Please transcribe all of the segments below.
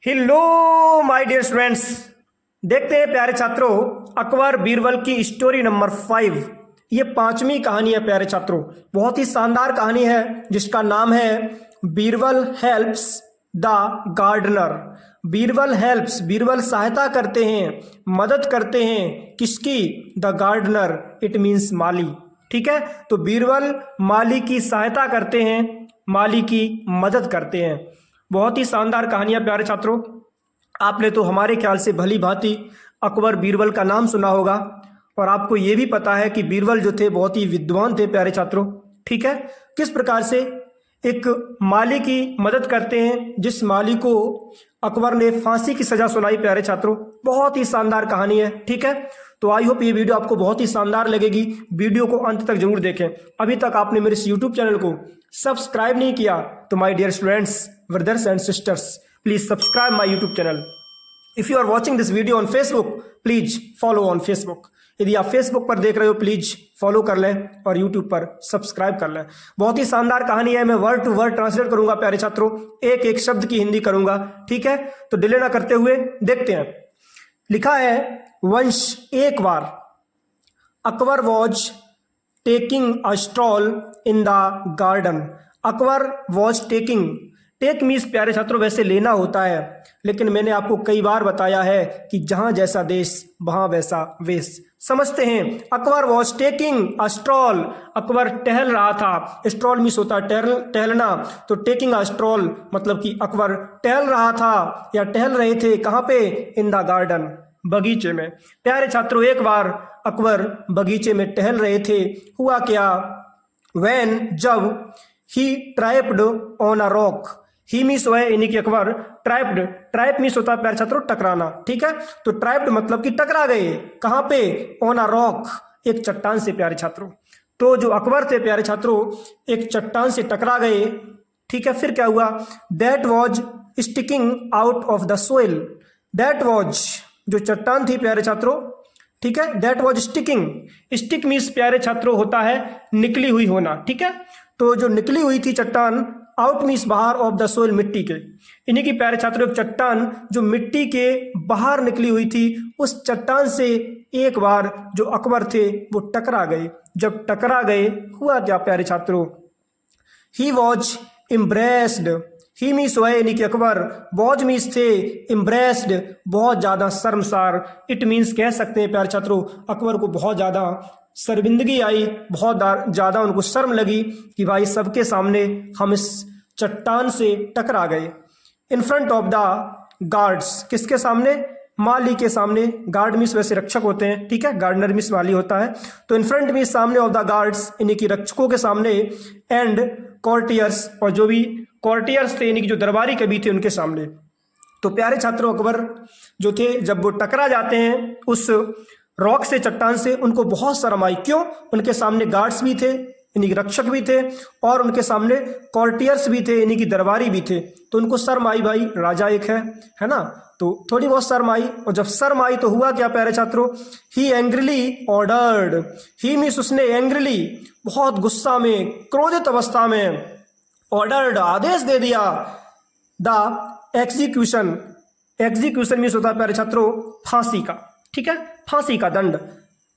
Hello my dear students, देखते हैं प्यारे छात्रों अकबर बीरबल की स्टोरी नंबर 5। ये पांचवी कहानी है प्यारे छात्रों। बहुत ही शानदार कहानी है जिसका नाम है Birbal helps the gardener. Birbal helps, Birbal सहायता करते हैं, मदद करते हैं किसकी? द गार्डनर, इट मीन्स माली। ठीक है, तो बीरबल माली की सहायता करते हैं, माली की मदद करते हैं। बहुत ही शानदार कहानी है प्यारे छात्रों। आपने तो हमारे ख्याल से भली भांति अकबर बीरबल का नाम सुना होगा और आपको ये भी पता है कि बीरबल जो थे बहुत ही विद्वान थे प्यारे छात्रों। ठीक है, किस प्रकार से एक माली की मदद करते हैं जिस माली को अकबर ने फांसी की सजा सुनाई प्यारे छात्रों। बहुत ही शानदार कहानी है। ठीक है, तो आई होप ये वीडियो आपको बहुत ही शानदार लगेगी। वीडियो को अंत तक जरूर देखें। अभी तक आपने मेरे इस यूट्यूब चैनल को सब्सक्राइब नहीं किया तो my dear students, brothers and sisters, please subscribe my YouTube channel. If you are watching this video on Facebook, please follow on Facebook. यदि आप Facebook पर देख रहे हो प्लीज फॉलो कर लें और YouTube पर सब्सक्राइब कर लें। बहुत ही शानदार कहानी है। मैं वर्ड टू वर्ड ट्रांसलेट करूंगा प्यारे छात्रों, एक एक शब्द की हिंदी करूंगा। ठीक है, तो डिले ना करते हुए देखते हैं। लिखा है, वंश एक बार Akbar was taking a stroll in the garden. Akbar was taking, take means प्यारे छात्रों वैसे लेना होता है, लेकिन मैंने आपको कई बार बताया है कि जहां जैसा देश वहां वैसा वेश। समझते हैं। Akbar was taking a stroll, Akbar टहल रहा था। स्ट्रॉल मीन्स होता है टहलना, तो टेकिंग अ स्ट्रॉल मतलब कि अकबर टहल रहा था या टहल रहे थे। कहाँ पे? इन द गार्डन, बगीचे में। प्यारे छात्रों एक बार अकबर बगीचे में टहल रहे थे। हुआ क्या? व्हेन, जब, he tripped on a rock. He means वह यानी कि अकबर, ट्राइप्ड, ट्राइप मीन्स होता है प्यारे छात्रों टकराना। ठीक है, तो ट्राइप्ड मतलब कि टकरा गए। कहां पे? ऑन अ रॉक, एक चट्टान से प्यारे छात्रों। तो जो अकबर थे प्यारे छात्रों एक चट्टान से टकरा गए। ठीक है, फिर क्या हुआ? That was sticking out of the soil. That was, जो चट्टान थी प्यारे छात्रों, ठीक है, that was sticking. Stick means प्यारे छात्रों होता है निकली हुई होना। ठीक है, तो जो निकली हुई थी चट्टान, आउट मीन्स बाहर, ऑफ द सोइल मिट्टी के। इन्हीं की प्यारे छात्रों एक चट्टान जो मिट्टी के बाहर निकली हुई थी, उस चट्टान से एक बार जो अकबर थे वो टकरा गए। जब टकरा गए हुआ क्या प्यारे छात्रों? He was इम्ब्रेस्ड। ही मीन्स वह यानी कि अकबर, वॉज मीन्स थे, इम्ब्रेस्ड बहुत ज्यादा शर्मसार। इट मीन्स कह सकते हैं प्यारे छात्रों अकबर को बहुत ज्यादा शर्मिंदगी आई, बहुत ज्यादा उनको शर्म लगी कि भाई सबके सामने हम इस चट्टान से टकरा गए। In front of the guards, किसके सामने? माली के सामने। गार्ड मीन्स वैसे रक्षक होते हैं। ठीक है, गार्डनर मीन्स माली होता है। तो इन फ्रंट मीन्स सामने, ऑफ द गार्ड्स यानी कि रक्षकों के सामने, एंड कॉर्टियर्स, और जो भी कॉर्टियर्स थे यानी कि जो दरबारी कवि थे उनके सामने। तो प्यारे छात्रों अकबर जो थे जब वो टकरा जाते हैं उस रॉक से, चट्टान से, उनको बहुत शर्म आई। क्यों? उनके सामने गार्ड्स भी थे यानी कि रक्षक भी थे और उनके सामने कॉर्टियर्स भी थे यानी कि दरबारी भी थे। तो उनको शर्म आई, भाई राजा एक है ना, तो थोड़ी बहुत शर्म आई। और जब शर्म आई तो हुआ क्या प्यारे छात्रों? ही एंग्रिली ऑर्डर्ड। ही मीन्स उसने, एंग्रिली बहुत गुस्सा में, क्रोधित अवस्था में, ऑर्डर्ड आदेश दे दिया, द एग्जीक्यूशन। एग्जीक्यूशन मीन्स होता है प्यारे छात्रों फांसी का। ठीक है, फांसी का दंड,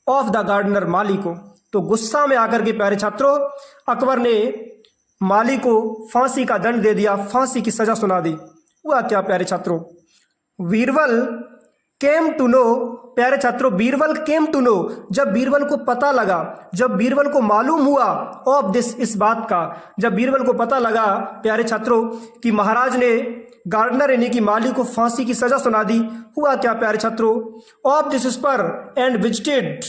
ऑफ द गार्डनर, माली को। तो गुस्सा में आकर के प्यारे छात्रों अकबर ने माली को फांसी का दंड दे दिया, फांसी की सजा सुना दी। हुआ क्या प्यारे छात्रों? Birbal came to know. प्यारे छात्रों बीरबल केम टू नो, जब बीरबल को पता लगा, जब बीरबल को मालूम हुआ, ऑफ दिस, इस बात का, जब बीरबल को पता लगा प्यारे छात्रों कि महाराज ने गार्डनर यानी कि माली को फांसी की सजा सुना दी। हुआ क्या प्यारे छात्रों? ऑफ दिस, इस पर, एंड विजिटेड,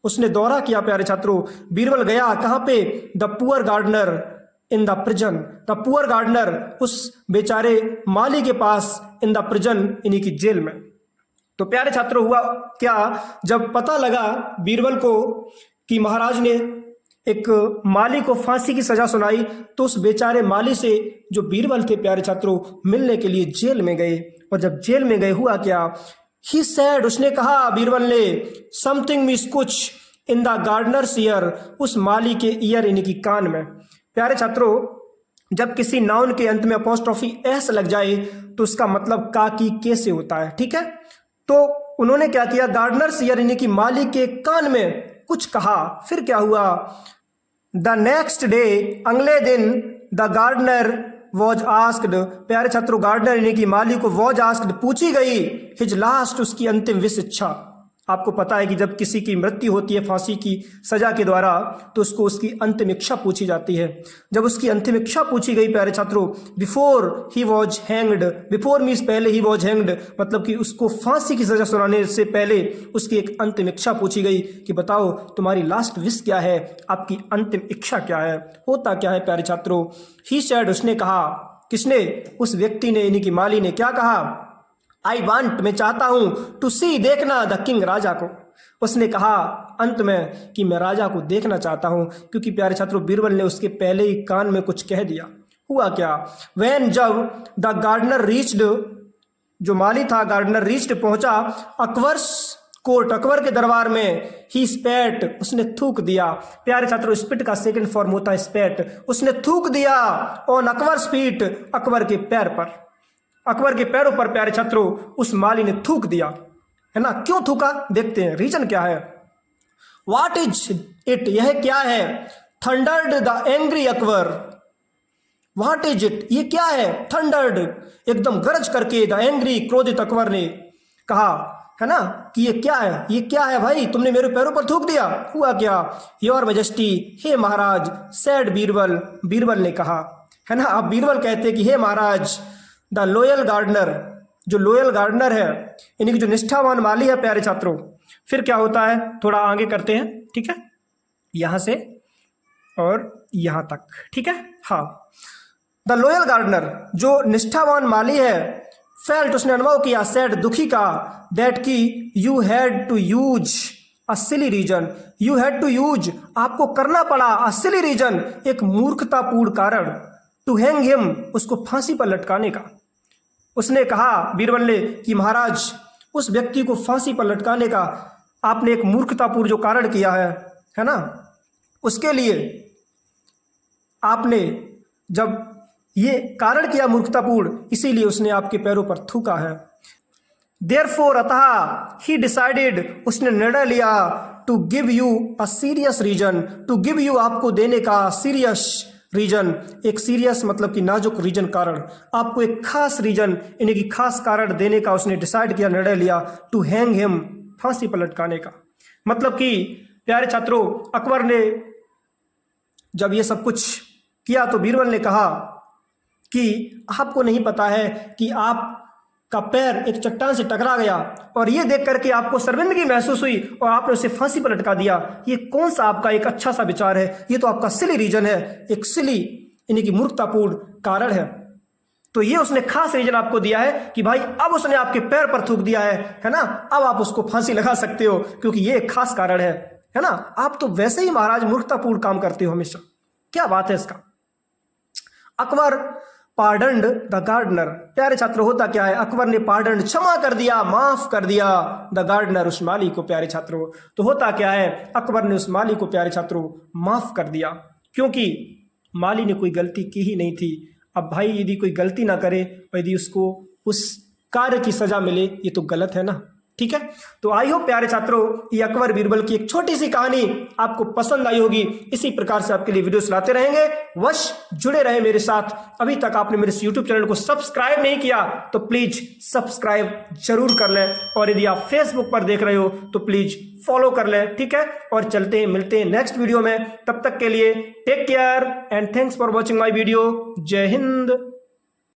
उसने दौरा किया प्यारे छात्रों। बीरबल गया कहां पे? The poor gardener in the prison. The poor gardener, उस बेचारे माली के पास, इन द प्रिजन यानी कि जेल में। तो प्यारे छात्रों हुआ क्या? जब पता लगा बीरबल को कि महाराज ने एक माली को फांसी की सजा सुनाई, तो उस बेचारे माली से जो बीरबल थे प्यारे छात्रों मिलने के लिए जेल में गए। और जब जेल में गए हुआ क्या? ही सैड, उसने कहा बीरबल ने, समथिंग मीन्स कुछ, इन द गार्डनर्स ईयर, उस माली के ईयर यानी कि कान में। प्यारे छात्रों जब किसी नाउन के अंत में अपॉस्ट्रोफी एस लग जाए तो उसका मतलब का की कैसे होता है, ठीक है। तो उन्होंने क्या किया, गार्डनर्स यानी कि माली के कान में कुछ कहा। फिर क्या हुआ, द नेक्स्ट डे, अगले दिन, द गार्डनर वॉज आस्क्ड, प्यारे छात्रों गार्डनर यानी कि माली को वॉज आस्क्ड पूछी गई, हिज लास्ट, उसकी अंतिम विश इच्छा। आपको पता है कि जब किसी की मृत्यु होती है फांसी की सजा के द्वारा तो उसको उसकी अंतिम इच्छा पूछी जाती है। जब उसकी अंतिम इच्छा पूछी गई प्यारे छात्रों, before he was hanged, before means पहले, ही वॉज हैंग्ड मतलब कि उसको फांसी की सजा सुनाने से पहले उसकी एक अंतिम इच्छा पूछी गई कि बताओ तुम्हारी लास्ट विश क्या है, आपकी अंतिम इच्छा क्या है। होता क्या है प्यारे छात्रों, ही सेड, उसने कहा, किसने, उस व्यक्ति ने यानी कि माली ने क्या कहा, आई वांट, मैं चाहता हूं, टू सी, देखना, द किंग, राजा को। उसने कहा अंत में कि मैं राजा को देखना चाहता हूं, क्योंकि प्यारे छात्रों बीरबल ने उसके पहले ही कान में कुछ कह दिया। हुआ क्या, व्हेन, जब, द गार्डनर रीच्ड, जो माली था गार्डनर रीच्ड, पहुंचा, अकबर्स कोर्ट, अकबर के दरबार में, ही स्पैट, उसने थूक दिया। प्यारे छात्रों स्पिट का सेकंड फॉर्म होता है स्पैट, उसने थूक दिया ऑन अकबर्स फीट, अकबर के पैर पर, अकबर के पैरों पर प्यारे छात्रों उस माली ने थूक दिया, है ना। क्यों थूका, देखते हैं रीजन क्या है। व्हाट इज इट, यह क्या है, thundered the angry Akbar, what is it, ये क्या है, थंडर्ड, एकदम गरज करके, द एंग्री, क्रोधित अकबर ने कहा, है ना, कि ये क्या है, ये क्या है भाई, तुमने मेरे पैरों पर थूक दिया। हुआ क्या, योर मैजेस्टी, हे महाराज, सैड बीरबल, बीरबल ने कहा, है ना। अब बीरबल कहते कि हे महाराज, द लॉयल गार्डनर, जो लॉयल गार्डनर है यानी कि जो निष्ठावान माली है प्यारे छात्रों। फिर क्या होता है, थोड़ा आगे करते हैं, ठीक है, यहां से और यहां तक, ठीक है। हाँ, द लॉयल गार्डनर, जो निष्ठावान माली है, फेल्ट, उसने अनुभव किया, सैड, दुखी का, दैट की, you had to use a silly reason, you had to use, आपको करना पड़ा, अ सिली रीजन, एक मूर्खतापूर्ण कारण, टू हैंग हिम, उसको फांसी पर लटकाने का। उसने कहा बीरबल ने कि महाराज उस व्यक्ति को फांसी पर लटकाने का आपने एक मूर्खतापूर्ण जो कारण किया है ना, उसके लिए आपने जब ये कारण किया मूर्खतापूर्ण, इसीलिए उसने आपके पैरों पर थूका है। देयरफॉर, अतः, ही डिसाइडेड, उसने निर्णय लिया, to give you a serious reason, to give you, आपको देने का, सीरियस रीजन, एक सीरियस मतलब कि नाजुक रीजन, कारण, आपको एक खास रीजन यानी कि खास कारण देने का उसने डिसाइड किया, निर्णय लिया, टू हैंग हिम, फांसी पर लटकाने का। मतलब कि प्यारे छात्रों अकबर ने जब ये सब कुछ किया तो बीरबल ने कहा कि आपको नहीं पता है कि आपका पैर एक चट्टान से टकरा गया और ये देख करके आपको शर्मिंदगी महसूस हुई और आपने उसे फांसी पर लटका दिया, ये कौन सा आपका एक अच्छा सा विचार है, ये तो आपका सिली रीजन है, एक सिली यानी कि मूर्खतापूर्ण कारण है। तो ये उसने खास रीजन आपको दिया है कि भाई अब उसने आपके पैर पर थूक दिया है ना, अब आप उसको फांसी लगा सकते हो क्योंकि ये एक खास कारण है ना। आप तो वैसे ही महाराज मूर्खतापूर्ण काम करते हो हमेशा, क्या बात है इसका। अकबर पार्डन्ड द गार्डनर, प्यारे छात्र होता क्या है, अकबर ने पार्डन, क्षमा कर दिया, माफ कर दिया, द गार्डनर, उस माली को। प्यारे छात्रों तो होता क्या है, अकबर ने उस माली को प्यारे छात्रों माफ कर दिया क्योंकि माली ने कोई गलती की ही नहीं थी। अब भाई यदि कोई गलती ना करे और यदि उसको उस कार्य की सजा मिले ये तो गलत है ना, ठीक है। तो आई होप प्यारे छात्रों ये अकबर बीरबल की एक छोटी सी कहानी आपको पसंद आई होगी। इसी प्रकार से आपके लिए वीडियोस लाते रहेंगे, वश जुड़े रहे मेरे साथ। अभी तक आपने मेरे यूट्यूब चैनल को सब्सक्राइब नहीं किया तो प्लीज सब्सक्राइब जरूर कर लें, और यदि आप फेसबुक पर देख रहे हो तो प्लीज फॉलो कर लें, ठीक है। और चलते हैं, मिलते हैं नेक्स्ट वीडियो में, तब तक के लिए take care and thanks for watching my video. जय हिंद।